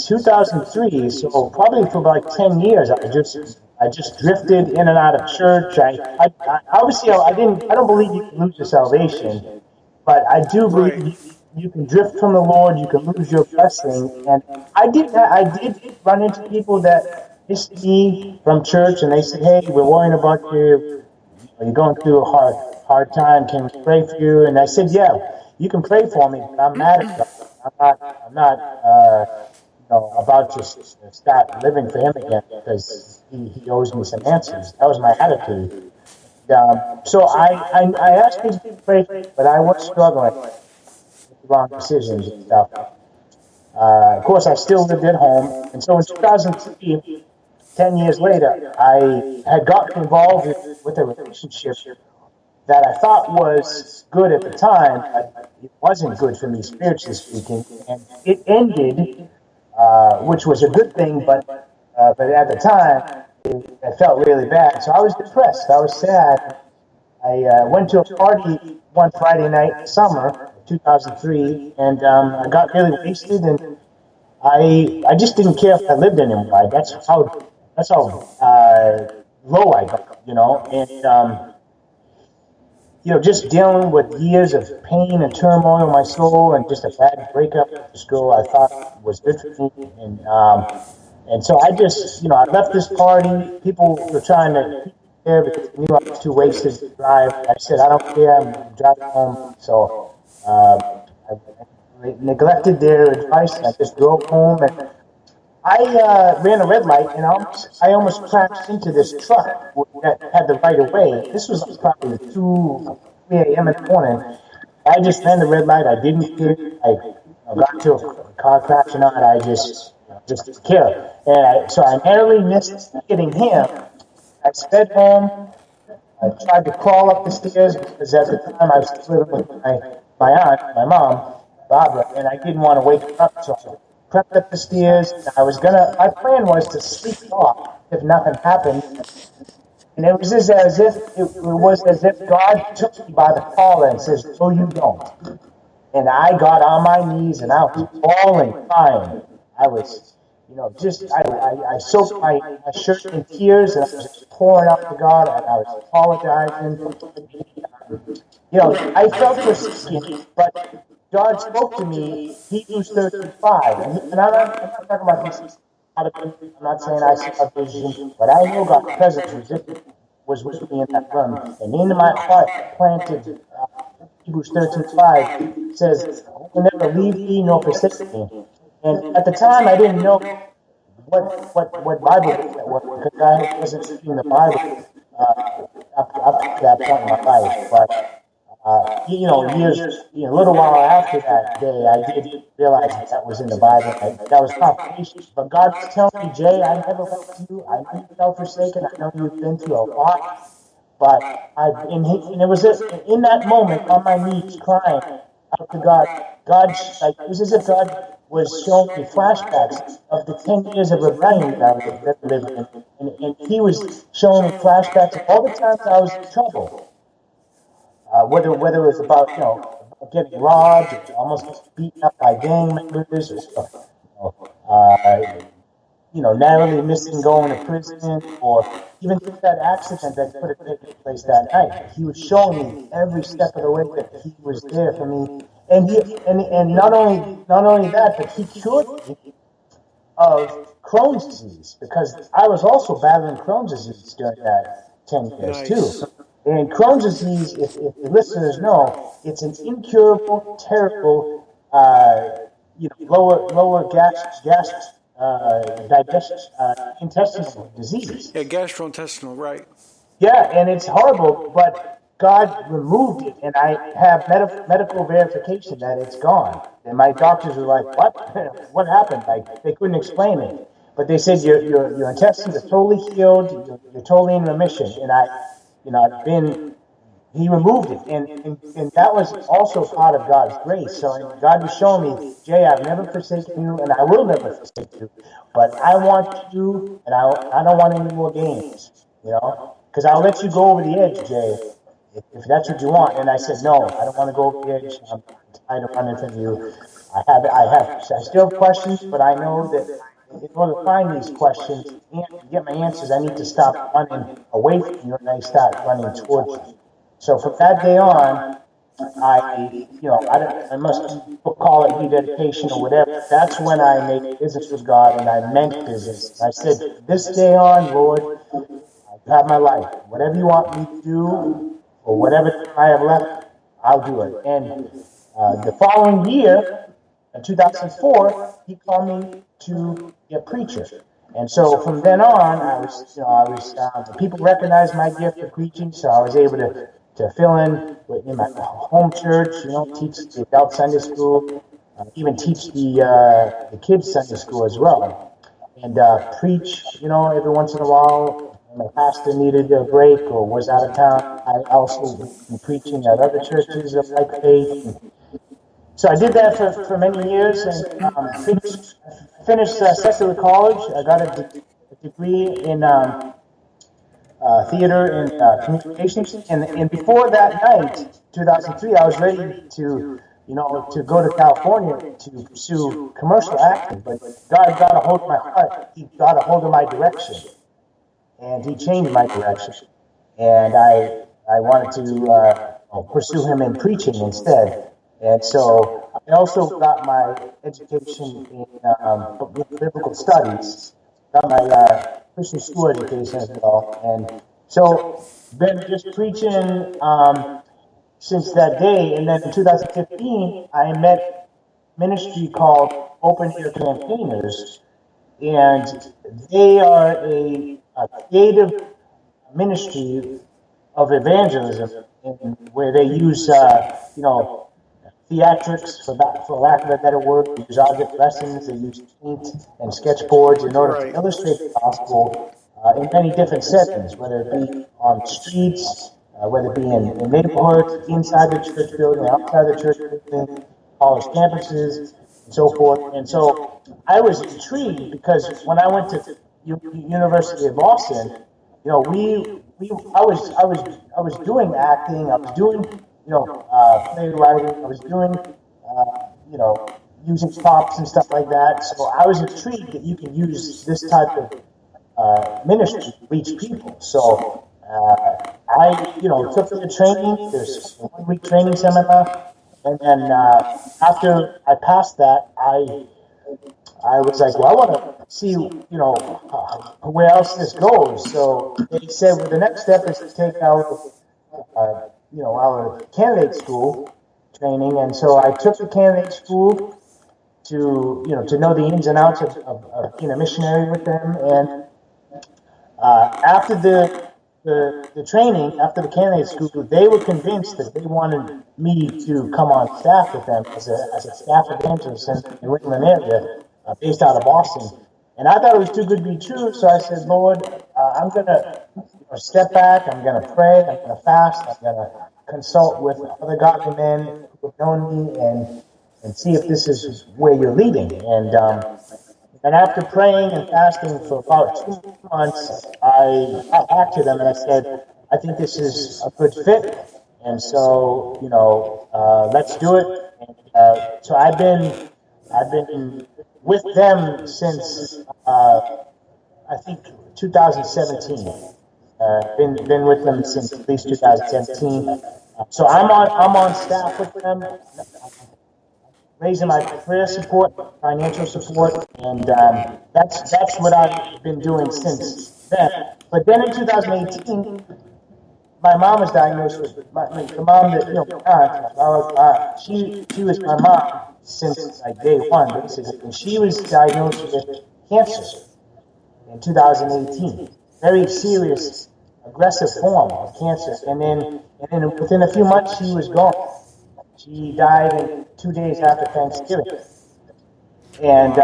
2003, so probably for about 10 years, I just drifted in and out of church. I obviously I don't believe you can lose your salvation, but I do Right. believe you can drift from the Lord. You can lose your blessing, and I did run into people that missed me from church, and they said, "Hey, we're worrying about you. You're going through a hard time. Can we pray for you?" And I said, "Yeah, you can pray for me, but I'm mad at God. I'm not about to start living for Him again because He owes me some answers." That was my attitude. So I asked people to pray for me, but I was struggling with the wrong decisions and stuff. Of course, I still lived at home, and so in 2003, 10 years later, I had gotten involved with a relationship that I thought was good at the time, but it wasn't good for me spiritually speaking, and it ended, which was a good thing, but at the time, it felt really bad. So I was depressed. I was sad. I went to a party one Friday night in summer, 2003, and I got really wasted, and I just didn't care if I lived anymore. That's how low I got, and just dealing with years of pain and turmoil in my soul, and just a bad breakup at school, I thought was good for me, and so I just, I left this party. People were trying to keep me there because they knew I was too wasted to drive. I said, I don't care. I'm driving home. So I neglected their advice. I just drove home, and I ran a red light, and I almost crashed into this truck that had the right of way. This was probably 3 a.m. in the morning. I just ran the red light. I didn't care. I got into a car crash or not. I just didn't care. And so I narrowly missed hitting him. I sped home. I tried to crawl up the stairs because at the time I was living with my aunt, my mom, Barbara, and I didn't want to wake her up. So I crept up the stairs. And my plan was to sleep off if nothing happened. And it was as if God took me by the collar and says, "No, you don't." And I got on my knees and I was bawling, crying. I was, I soaked my shirt in tears and I was just pouring out to God and I was apologizing. I felt forsaken, but God spoke to me, Hebrews 13:5. And I'm not talking about this. I'm not saying I saw a vision, but I know God's presence was with me in that room. And in my heart planted Hebrews 13:5 says, "I will never leave thee nor forsake thee." And at the time, I didn't know what Bible verse that was because I wasn't reading the Bible up to that point in my life. But a little while after that day, I did realize that was in the Bible. That was confirmation. But God was telling me, "Jay, I never left you. I know you felt forsaken. I know you've been through a lot." But and it was in that moment on my knees crying out to God. It was as if God was showing me flashbacks of the 10 years of rebellion that I was living in. And He was showing me flashbacks of all the times I was in trouble. Whether it was about, getting robbed, or almost beaten up by gang members, or, narrowly missing going to prison, or even that accident that could have taken place that night. He was showing me every step of the way that He was there for me, and not only that, but He cured me of Crohn's disease because I was also battling Crohn's disease during that 10 years too. Nice. And Crohn's disease, if the listeners know, it's an incurable, terrible, lower intestinal disease. Yeah, gastrointestinal, right. Yeah, and it's horrible, but God removed it, and I have medical verification that it's gone. And my doctors were like, "What? What happened?" Like they couldn't explain it, but they said your intestines are totally healed. You're totally in remission. And I've been. He removed it, and that was also part of God's grace. So God was showing me, "Jay, I've never forsaken you, and I will never forsake you. But I want you, and I don't want any more games, because I'll let you go over the edge, Jay, if that's what you want." And I said, "No, I don't want to go over the edge. I'm tired of running from you. I still have questions, but I know that in order to find these questions and get my answers, I need to stop running away from you and I start running towards you. So from that day on, I must call it rededication or whatever. That's when I made business with God and I meant business. I said, this day on, Lord, you have my life. Whatever you want me to do, or whatever time I have left, I'll do it. And the following year, in 2004, he called me to be a preacher. And so from then on, people recognized my gift of preaching, so I was able to fill in my home church, teach the adult Sunday school, even teach the kids Sunday school as well, and preach, every once in a while. My pastor needed a break or was out of town. I also been preaching at other churches of like faith. So I did that for many years and finished secular college. I got a degree in theater and communications. And before that night, 2003, I was ready to go to California to pursue commercial acting. But God got a hold of my heart. He got a hold of my direction. And he changed my direction. And I wanted to pursue him in preaching instead. And so I also got my education in biblical studies, got my Christian school education as well. And so been just preaching since that day. And then in 2015, I met ministry called Open Air Campaigners. And they are a creative ministry of evangelism where they use, theatrics, for lack of a better word. They use object lessons, they use paint and sketchboards in order to illustrate the gospel in many different settings, whether it be on the streets, whether it be in neighborhoods, inside the church building, outside the church building, college campuses, and so forth. And so I was intrigued because when I went to University of Boston, I was doing acting, I was doing playwriting, I was doing using props and stuff like that. So I was intrigued that you can use this type of ministry to reach people. So I took the training. There's a 1-week training seminar, and then after I passed that, I was like, well, I want to see, where else this goes. So they said, well, the next step is to take out, our candidate school training. And so I took the candidate school to know the ins and outs of being a missionary with them. And after the training, after the candidate school, they were convinced that they wanted me to come on staff with them as a staff evangelist in the New England area, based out of Boston. And I thought it was too good to be true, so I said, Lord, I'm going to step back, I'm going to pray, I'm going to fast, I'm going to consult with other godly men who have known me and see if this is where you're leading. And after praying and fasting for about 2 months, I got back to them and I said, I think this is a good fit. And so, let's do it. And so I've been with them since I think 2017. Been with them since at least 2017. So I'm on staff with them, raising my prayer support, financial support, and that's what I've been doing since then. But then in 2018, my mom was diagnosed with the mom that she was my mom since like day one, basically. And she was diagnosed with cancer in 2018. Very serious, aggressive form of cancer. And then within a few months, she was gone. She died in 2 days after Thanksgiving. And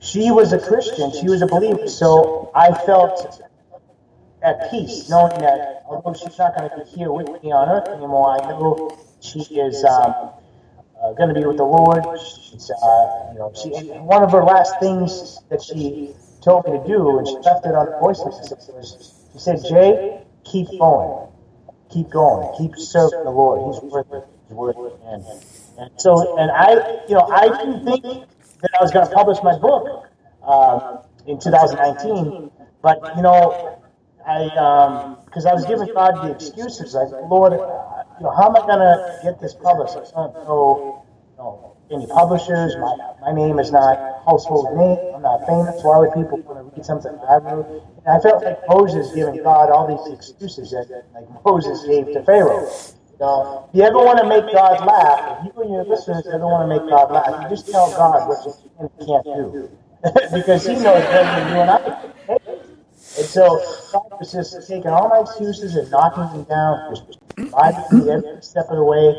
she was a Christian. She was a believer. So I felt at peace, knowing that although she's not going to be here with me on earth anymore, I know she is going to be with the Lord. She's, one of her last things that she told me to do, and she left it on the voice message, was she said, Jay, keep going, keep serving the Lord. He's worth it. He's worth it. And And I didn't think that I was going to publish my book in 2019, but because I was giving God the excuses, like, Lord, how am I going to get this published? I don't know, any publishers. My name is not a household name. I'm not famous. Why would people want to read something I wrote? And I felt like Moses giving God all these excuses that, like Moses gave to Pharaoh. If you ever want to make God laugh, if you and your listeners ever want to make God laugh, you just tell God what you can and can't do, because He knows better than you and I do. And so God was just taking all my excuses and knocking them down, just reminding me every step of the way,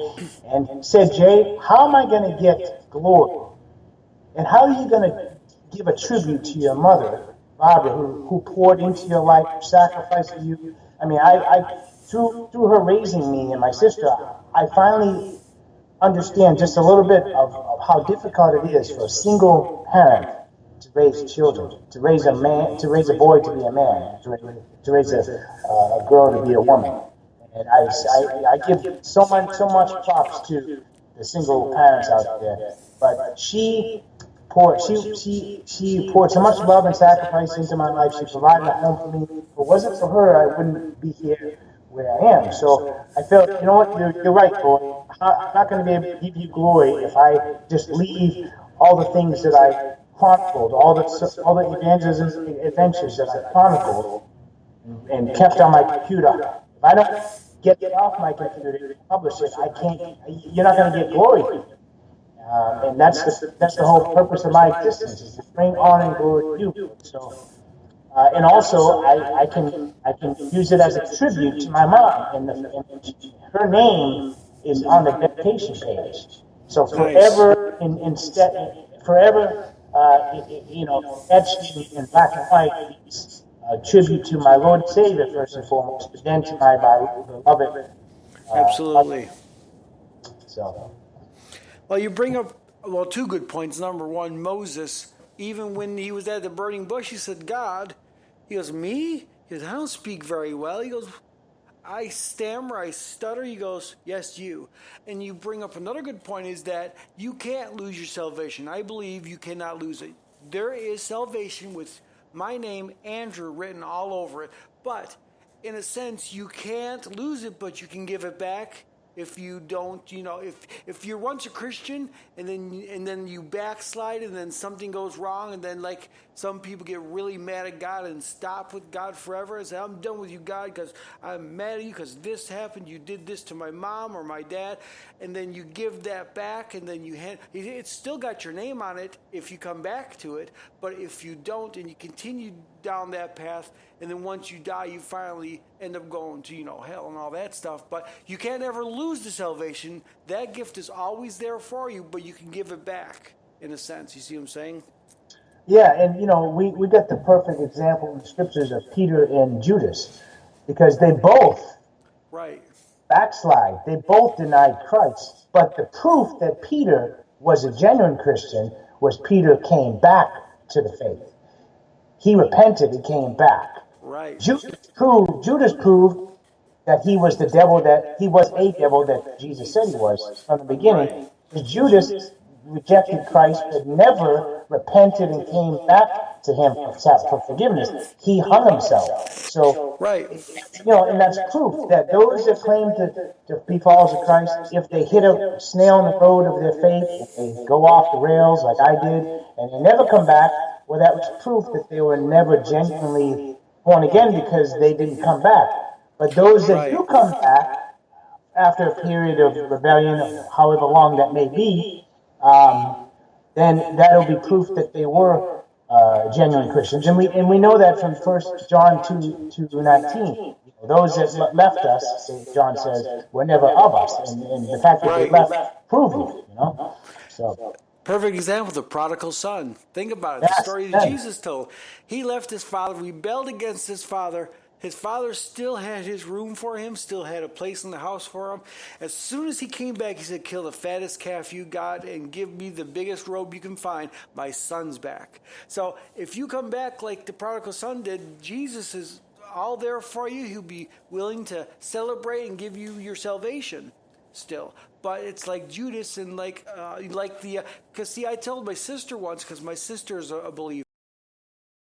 and said, Jay, how am I going to get glory? And how are you going to give a tribute to your mother, Barbara, who poured into your life, who sacrificed for you? I mean, through her raising me and my sister, I finally understand just a little bit of how difficult it is for a single parent to raise children, to raise a man, to raise a boy to be a man, to raise a girl to be a woman. And I give so much props to the single parents out there. But she poured so much love and sacrifice into my life. She provided a home for me. If it wasn't for her, I wouldn't be here where I am. So I felt, you know what, you're right, Lord. I'm not going to be able to give you glory if I just leave all the things that I chronicled, all the evangelism adventures that I chronicled and kept on my computer. If I don't get it off my computer and publish it, I can't. You're not going to get glory. And that's the whole purpose of my existence, is to bring honor and glory to you. So, and also I can use it as a tribute to my mom, and her name is on the dedication page. So forever, forever, etched in black and white, a tribute to my Lord and Savior first and foremost, but then to my beloved. Absolutely. So. Well, you bring up, two good points. Number one, Moses, even when he was at the burning bush, he said, God, he goes, me? He goes, I don't speak very well. He goes, I stammer, I stutter. He goes, yes, you. And you bring up another good point, is that you can't lose your salvation. I believe you cannot lose it. There is salvation with my name, Andrew, written all over it. But in a sense, you can't lose it, but you can give it back. If you don't, if you're once a Christian and then you backslide and then something goes wrong, and then, like, some people get really mad at God and stop with God forever and say, I'm done with you, God, because I'm mad at you because this happened, you did this to my mom or my dad, and then you give that back, and then it's still got your name on it if you come back to it. But if you don't and you continue down that path, and then once you die, you finally end up going to, hell and all that stuff. But you can't ever lose the salvation. That gift is always there for you, but you can give it back, in a sense. You see what I'm saying? Yeah, and we get the perfect example in the scriptures of Peter and Judas, because they both backslide. They both denied Christ. But the proof that Peter was a genuine Christian was Peter came back to the faith. He repented and came back. Right. Judas proved that he was a devil that Jesus said he was from the beginning. Right. Judas rejected Christ but never repented and came back to him for forgiveness. He hung himself. So, right. And that's proof that those that claim to be followers of Christ, if they hit a snail in the road of their faith, if they go off the rails like I did, and they never come back, well, that was proof that they were never genuinely born again, because they didn't come back. But those that do come back after a period of rebellion, however long that may be, then that'll be proof that they were genuine Christians. And we know that from 1 John 2:19. Those that left us, John says, were never of us. And the fact that they left proved it, So. Perfect example, the prodigal son. Think about it. Yes, the story that Jesus told. He left his father, rebelled against his father. His father still had his room for him, still had a place in the house for him. As soon as he came back, he said, kill the fattest calf you got and give me the biggest robe you can find. My son's back. So if you come back like the prodigal son did, Jesus is all there for you. He'll be willing to celebrate and give you your salvation. still. But it's like Judas and like the because see, I told my sister once because my sister's a believer.